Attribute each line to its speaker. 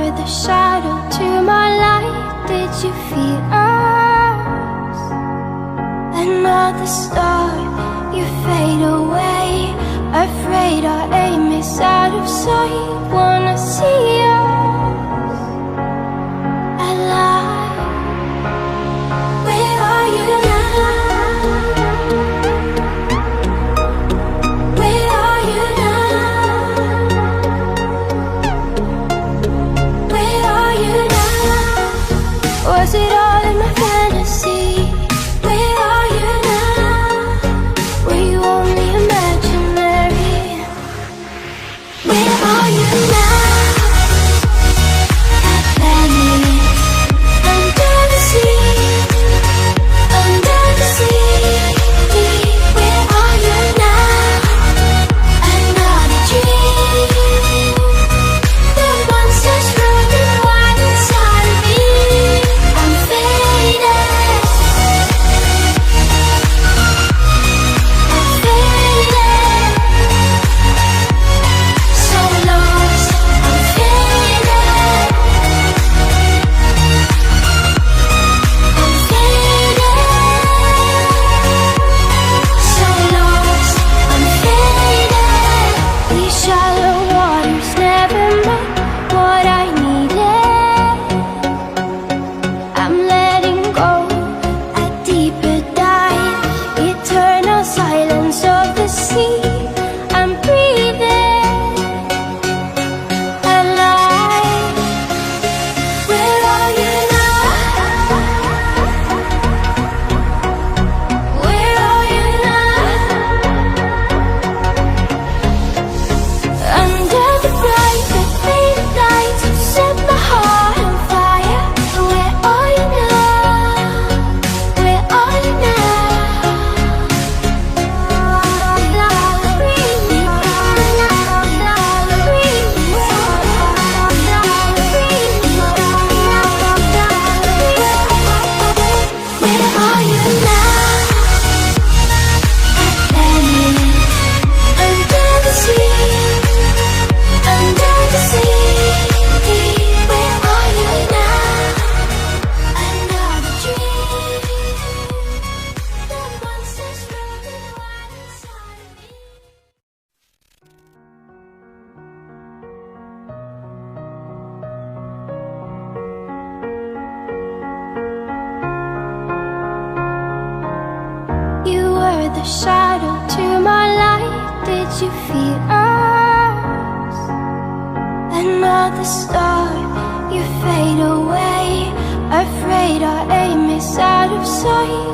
Speaker 1: were the shadow to my light. Did you feel us? Another star, you fade away. Afraid our aim is out of sight. Wanna see us alive. Where are you now? Where are you now? Where are you now? Was it all in my fantasy? Where are you now? Were you only imaginary? Where are you now? Under the sea, under the sea. Where are you now? Another dream. The monsters running wild inside of me. I'm faded. I'm faded. So lost. I'm faded. I'm faded. So lost. I'm faded. These shallow waters never met what I needed. I'm letting go a deeper dive. Eternal silence of the sea. I'm breathing alive. Where are you now? Where are you now? Under the bright red faded lights, you set my heart on fire. Where are you now? Where are you now? Where are you now? Under the sea, under the sea. Where are you now? Another dream. The monsters running wild inside of me. You were the shadow to my light. Did you feel us? Another star, you fade away. Afraid our aim is out of sight.